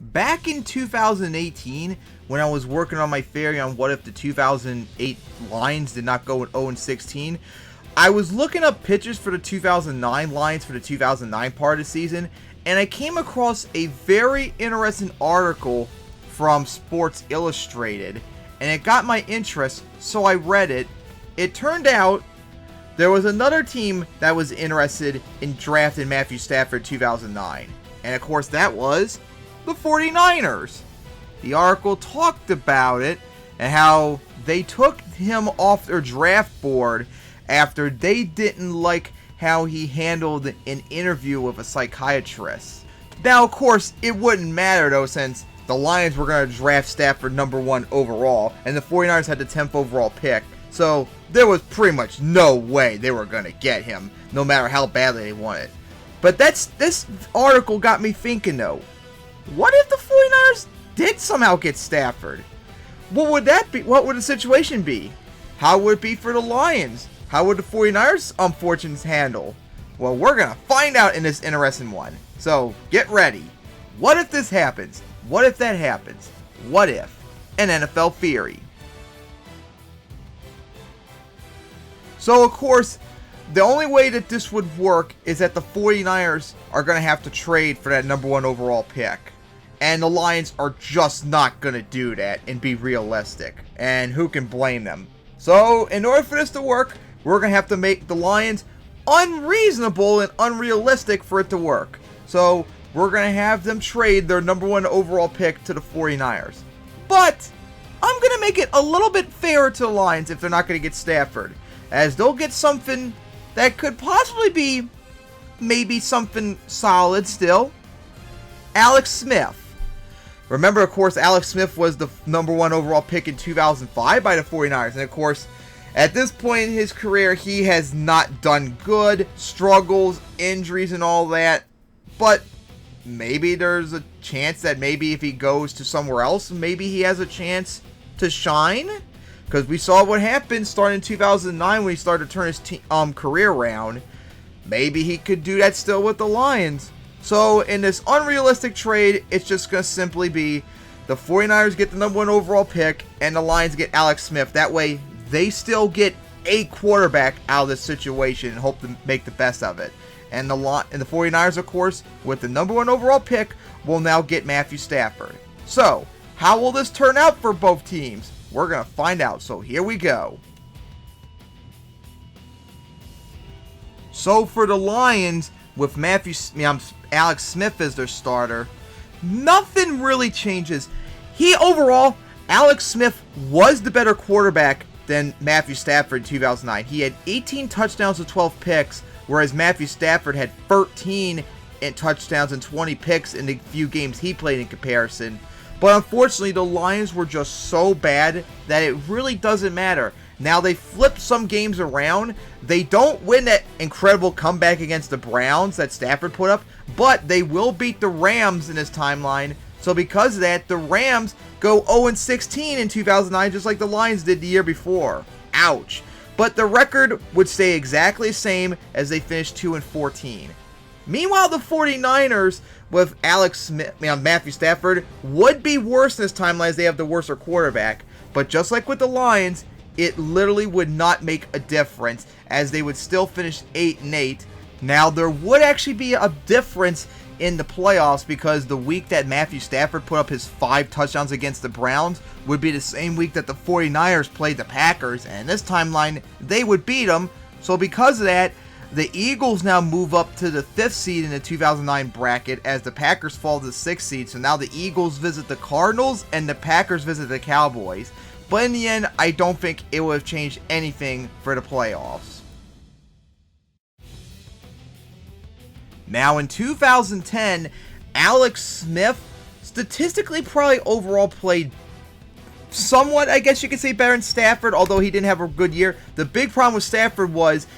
Back in 2018, when I was working on my theory on what if the 2008 Lions did not go 0-16, I was looking up pitchers for the 2009 Lions for the 2009 part of the season, and I came across a very interesting article from Sports Illustrated, and it got my interest, so I read it. It turned out there was another team that was interested in drafting Matthew Stafford 2009, and of course that was the 49ers. The article talked about it and how they took him off their draft board after they didn't like how he handled an interview with a psychiatrist. Now, of course, it wouldn't matter though, since the Lions were going to draft Stafford number 1 overall, and the 49ers had the 10th overall pick, so there was pretty much no way they were going to get him, no matter how badly they wanted. But this article got me thinking though, what if the 49ers did somehow get Stafford? What would that be? What would the situation be? How would it be for the Lions? How would the 49ers' unfortunates handle? Well, we're going to find out in this interesting one. So, get ready. What if this happens? What if that happens? What if? An NFL theory. So, of course, the only way that this would work is that the 49ers are going to have to trade for that number 1 overall pick. And the Lions are just not going to do that and be realistic. And who can blame them? So, in order for this to work, we're going to have to make the Lions unreasonable and unrealistic for it to work. So, we're going to have them trade their number 1 overall pick to the 49ers. But, I'm going to make it a little bit fairer to the Lions if they're not going to get Stafford, as they'll get something that could possibly be maybe something solid still. Alex Smith. Remember, of course, Alex Smith was the number 1 overall pick in 2005 by the 49ers. And, of course, at this point in his career, he has not done good. Struggles, injuries, and all that. But maybe there's a chance that maybe if he goes to somewhere else, maybe he has a chance to shine. Because we saw what happened starting in 2009 when he started to turn his career around. Maybe he could do that still with the Lions. So, in this unrealistic trade, it's just going to simply be the 49ers get the number 1 overall pick and the Lions get Alex Smith. That way, they still get a quarterback out of this situation and hope to make the best of it. And the 49ers, of course, with the number 1 overall pick, will now get Matthew Stafford. So, how will this turn out for both teams? We're going to find out. So, here we go. So, for the Lions, with Alex Smith as their starter, nothing really changes. Overall, Alex Smith was the better quarterback than Matthew Stafford in 2009. He had 18 touchdowns and 12 picks, whereas Matthew Stafford had 13 touchdowns and 20 picks in the few games he played in comparison. But unfortunately, the Lions were just so bad that it really doesn't matter. Now, they flipped some games around. They don't win that incredible comeback against the Browns that Stafford put up, but they will beat the Rams in this timeline. So because of that, the Rams go 0-16 in 2009, just like the Lions did the year before. Ouch. But the record would stay exactly the same as they finished 2-14. Meanwhile, the 49ers with Matthew Stafford would be worse in this timeline as they have the worse quarterback. But just like with the Lions, it literally would not make a difference as they would still finish 8-8. Now, there would actually be a difference in the playoffs because the week that Matthew Stafford put up his 5 touchdowns against the Browns would be the same week that the 49ers played the Packers, and in this timeline, they would beat them. So because of that, the Eagles now move up to the 5th seed in the 2009 bracket as the Packers fall to the 6th seed. So now the Eagles visit the Cardinals and the Packers visit the Cowboys. But in the end, I don't think it would have changed anything for the playoffs. Now in 2010, Alex Smith statistically probably overall played somewhat, I guess you could say, better than Stafford, although he didn't have a good year. The big problem with Stafford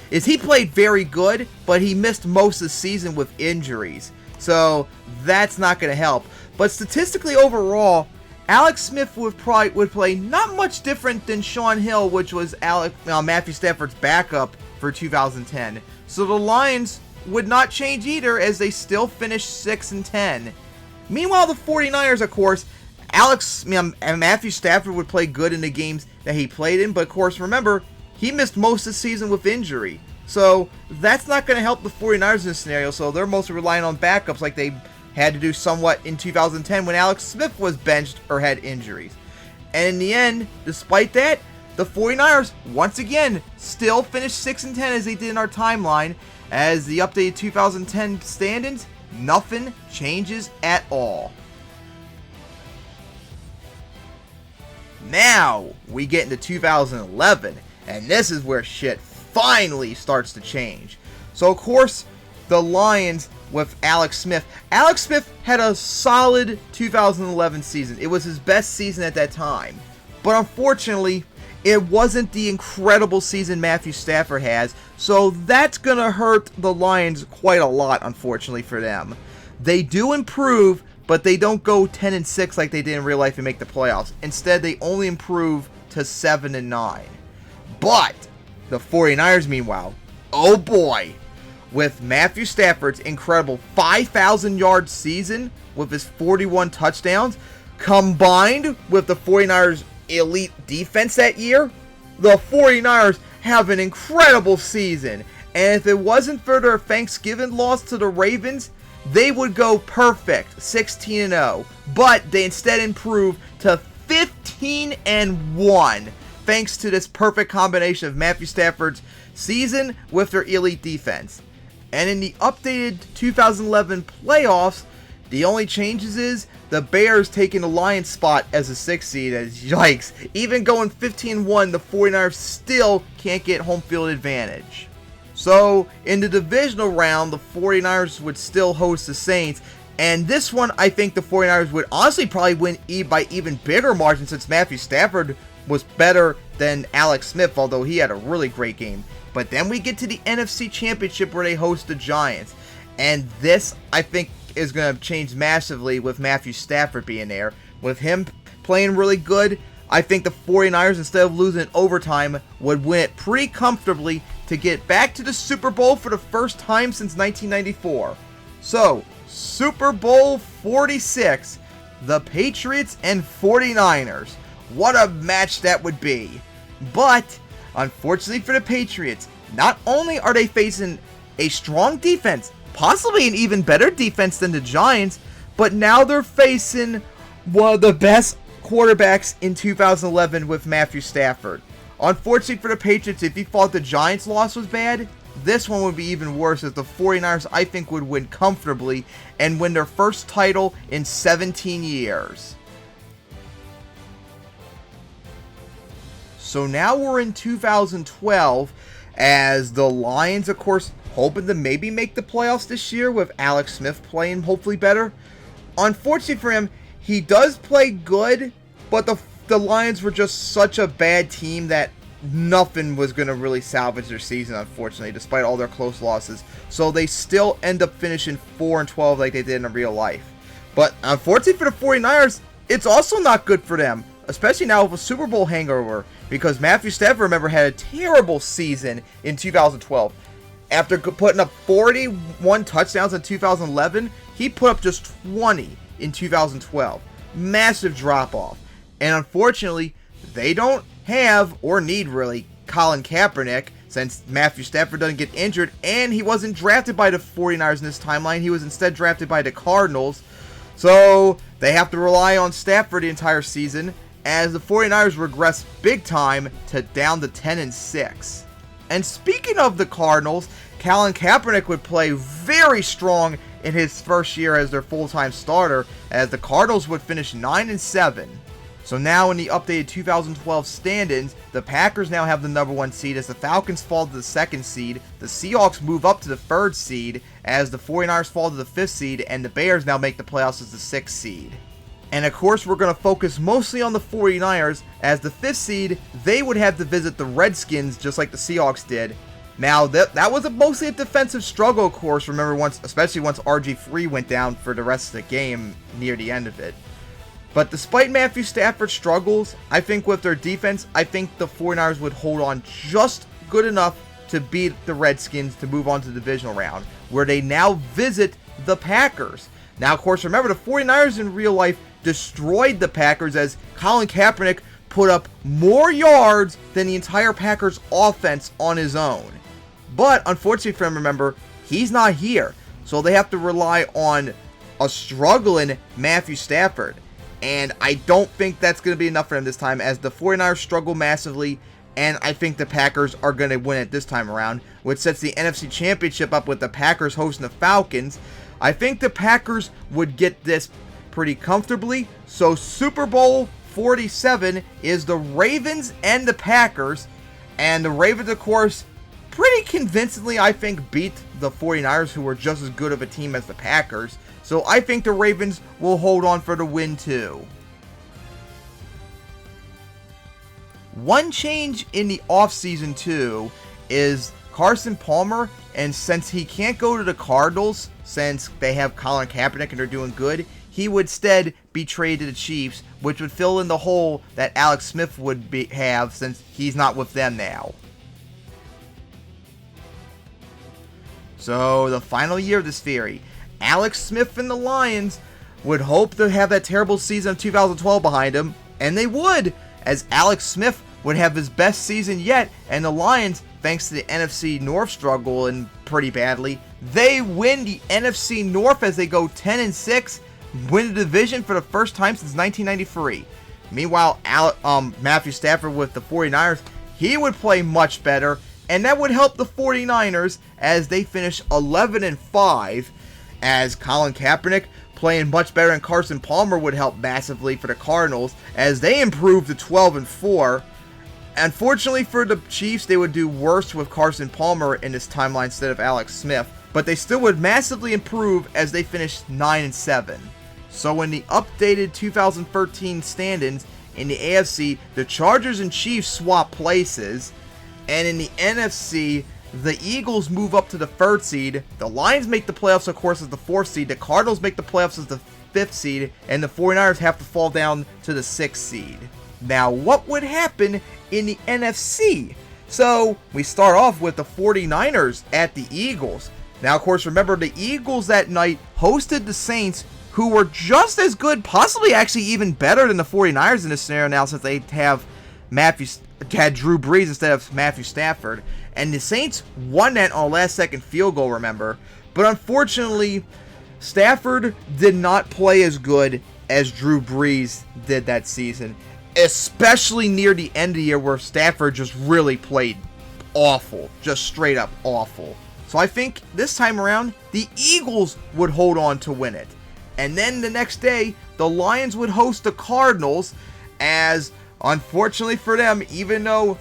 is he played very good, but he missed most of the season with injuries. So that's not going to help. But statistically overall, Alex Smith would play not much different than Sean Hill, which was Matthew Stafford's backup for 2010. So the Lions would not change either, as they still finished 6-10. Meanwhile, the 49ers, of course, Matthew Stafford would play good in the games that he played in, but of course, remember, he missed most of the season with injury. So that's not going to help the 49ers in this scenario, so they're mostly relying on backups like they had to do somewhat in 2010 when Alex Smith was benched or had injuries. And in the end, despite that, the 49ers, once again, still finished 6-10 as they did in our timeline. As the updated 2010 standings, nothing changes at all. Now, we get into 2011, and this is where shit finally starts to change. So, of course, the Lions with Alex Smith. Alex Smith had a solid 2011 season. It was his best season at that time. But unfortunately, it wasn't the incredible season Matthew Stafford has, so that's going to hurt the Lions quite a lot, unfortunately, for them. They do improve, but they don't go 10-6 like they did in real life and make the playoffs. Instead, they only improve to 7-9. But the 49ers, meanwhile, oh boy, with Matthew Stafford's incredible 5,000-yard season with his 41 touchdowns, combined with the 49ers' elite defense that year, the 49ers have an incredible season. And if it wasn't for their Thanksgiving loss to the Ravens, they would go perfect, 16-0. But they instead improved to 15-1, thanks to this perfect combination of Matthew Stafford's season with their elite defense. And in the updated 2011 playoffs, the only changes is the Bears taking the Lions spot as a 6th seed. As yikes, even going 15-1, the 49ers still can't get home field advantage. So in the divisional round, the 49ers would still host the Saints. And this one, I think the 49ers would honestly probably win by even bigger margin, since Matthew Stafford was better than Alex Smith, although he had a really great game. But then we get to the NFC Championship where they host the Giants. And this, I think, is going to change massively with Matthew Stafford being there. With him playing really good, I think the 49ers, instead of losing in overtime, would win it pretty comfortably to get back to the Super Bowl for the first time since 1994. So, Super Bowl 46, the Patriots and 49ers. What a match that would be. But, unfortunately for the Patriots, not only are they facing a strong defense, possibly an even better defense than the Giants, but now they're facing one of the best quarterbacks in 2011 with Matthew Stafford. Unfortunately for the Patriots, if you thought the Giants' loss was bad, this one would be even worse, as the 49ers, I think, would win comfortably and win their first title in 17 years. So now we're in 2012, as the Lions, of course, hoping to maybe make the playoffs this year with Alex Smith playing hopefully better. Unfortunately for him, he does play good, but the Lions were just such a bad team that nothing was going to really salvage their season, unfortunately, despite all their close losses. So they still end up finishing 4-12 like they did in real life. But unfortunately for the 49ers, it's also not good for them, especially now with a Super Bowl hangover, because Matthew Stafford, remember, had a terrible season in 2012. After putting up 41 touchdowns in 2011, he put up just 20 in 2012. Massive drop-off. And unfortunately, they don't have, or need really, Colin Kaepernick, since Matthew Stafford doesn't get injured, and he wasn't drafted by the 49ers in this timeline. He was instead drafted by the Cardinals. So they have to rely on Stafford the entire season, as the 49ers regress big time to down to 10-6. And speaking of the Cardinals, Colin Kaepernick would play very strong in his first year as their full-time starter, as the Cardinals would finish 9-7. So now in the updated 2012 standings, the Packers now have the number 1 seed as the Falcons fall to the 2nd seed, the Seahawks move up to the 3rd seed as the 49ers fall to the 5th seed, and the Bears now make the playoffs as the 6th seed. And of course, we're going to focus mostly on the 49ers, as the 5th seed, they would have to visit the Redskins just like the Seahawks did. Now, that was mostly a defensive struggle, of course, remember, especially once RG3 went down for the rest of the game near the end of it. But despite Matthew Stafford's struggles, I think with their defense, I think the 49ers would hold on just good enough to beat the Redskins to move on to the divisional round, where they now visit the Packers. Now, of course, remember, the 49ers in real life destroyed the Packers as Colin Kaepernick put up more yards than the entire Packers offense on his own. But, unfortunately for him, remember, he's not here. So they have to rely on a struggling Matthew Stafford. And I don't think that's going to be enough for him this time, as the 49ers struggle massively, and I think the Packers are going to win it this time around, which sets the NFC Championship up with the Packers hosting the Falcons. I think the Packers would get this pretty comfortably, so Super Bowl 47 is the Ravens and the Packers, and the Ravens, of course, pretty convincingly, I think, beat the 49ers, who were just as good of a team as the Packers. So I think the Ravens will hold on for the win too. One change in the offseason too is Carson Palmer, and since he can't go to the Cardinals, since they have Colin Kaepernick and they're doing good, he would instead be traded to the Chiefs, which would fill in the hole that Alex Smith would have since he's not with them now. So, the final year of this theory, Alex Smith and the Lions would hope to have that terrible season of 2012 behind him, and they would, as Alex Smith would have his best season yet, and the Lions, thanks to the NFC North struggle and pretty badly, they win the NFC North as they go 10-6, win the division for the first time since 1993. Meanwhile, Matthew Stafford with the 49ers, he would play much better, and that would help the 49ers as they finish 11-5, as Colin Kaepernick playing much better and Carson Palmer would help massively for the Cardinals as they improve to 12-4. Unfortunately for the Chiefs, they would do worse with Carson Palmer in this timeline instead of Alex Smith, but they still would massively improve as they finished 9-7. So in the updated 2013 standings in the AFC, the Chargers and Chiefs swap places, and in the NFC, the Eagles move up to the 3rd seed, the Lions make the playoffs, of course, as the 4th seed, the Cardinals make the playoffs as the 5th seed, and the 49ers have to fall down to the 6th seed. Now, what would happen in the NFC? So, we start off with the 49ers at the Eagles. Now, of course, remember, the Eagles that night hosted the Saints, who were just as good, possibly actually even better than the 49ers in this scenario now, since they had Drew Brees instead of Matthew Stafford. And the Saints won that on a last-second field goal, remember. But unfortunately, Stafford did not play as good as Drew Brees did that season, especially near the end of the year where Stafford just really played awful, just straight up awful. So I think this time around, the Eagles would hold on to win it. And then the next day, the Lions would host the Cardinals, as unfortunately for them, even though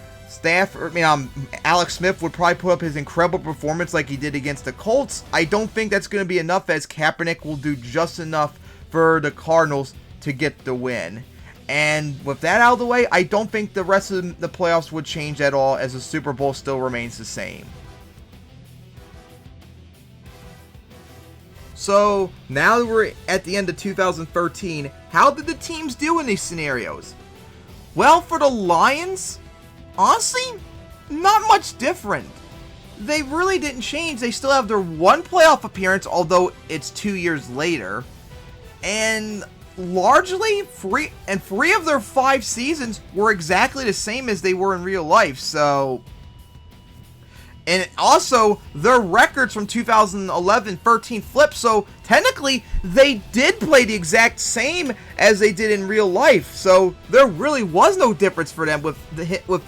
Alex Smith would probably put up his incredible performance like he did against the Colts, I don't think that's going to be enough, as Kaepernick will do just enough for the Cardinals to get the win. And with that out of the way, I don't think the rest of the playoffs would change at all, as the Super Bowl still remains the same. So, now that we're at the end of 2013, how did the teams do in these scenarios? Well, for the Lions, honestly, not much different. They really didn't change. They still have their one playoff appearance, although it's 2 years later. And largely, three of their 5 seasons were exactly the same as they were in real life, so... And also, their records from 2011-13 flipped, so technically, they did play the exact same as they did in real life. So, there really was no difference for them with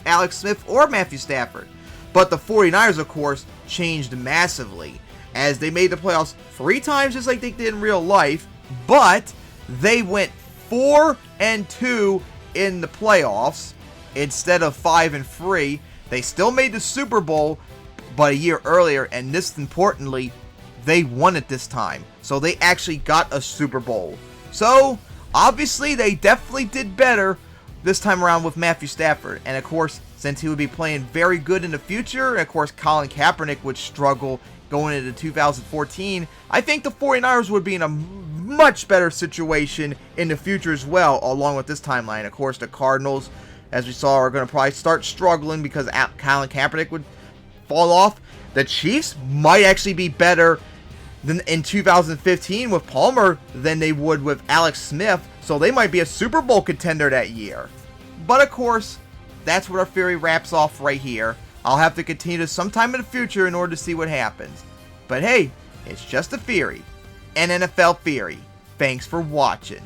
Alex Smith or Matthew Stafford. But the 49ers, of course, changed massively, as they made the playoffs 3 times just like they did in real life, but they went 4-2 in the playoffs instead of 5-3. They still made the Super Bowl, but a year earlier, and this importantly, they won it this time. So they actually got a Super Bowl. So, obviously, they definitely did better this time around with Matthew Stafford. And of course, since he would be playing very good in the future, and of course, Colin Kaepernick would struggle going into 2014, I think the 49ers would be in a much better situation in the future as well, along with this timeline. Of course, the Cardinals, as we saw, are going to probably start struggling because Colin Kaepernick would fall off. The Chiefs might actually be better in 2015 with Palmer than they would with Alex Smith, so they might be a Super Bowl contender that year. But of course, that's where our theory wraps off right here. I'll have to continue this sometime in the future in order to see what happens. But hey, it's just a theory. An NFL theory. Thanks for watching.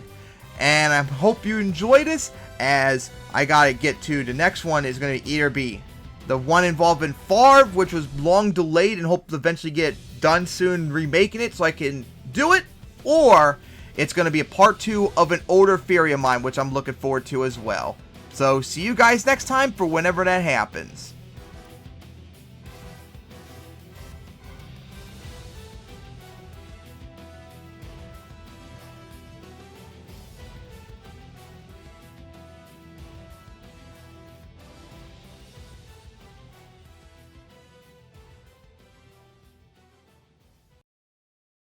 And I hope you enjoy this, as I gotta get to the next one is going to either be the one involving Favre, which was long delayed and hope to eventually get done soon remaking it so I can do it, or it's going to be a part 2 of an older theory of mine, which I'm looking forward to as well. So see you guys next time for whenever that happens.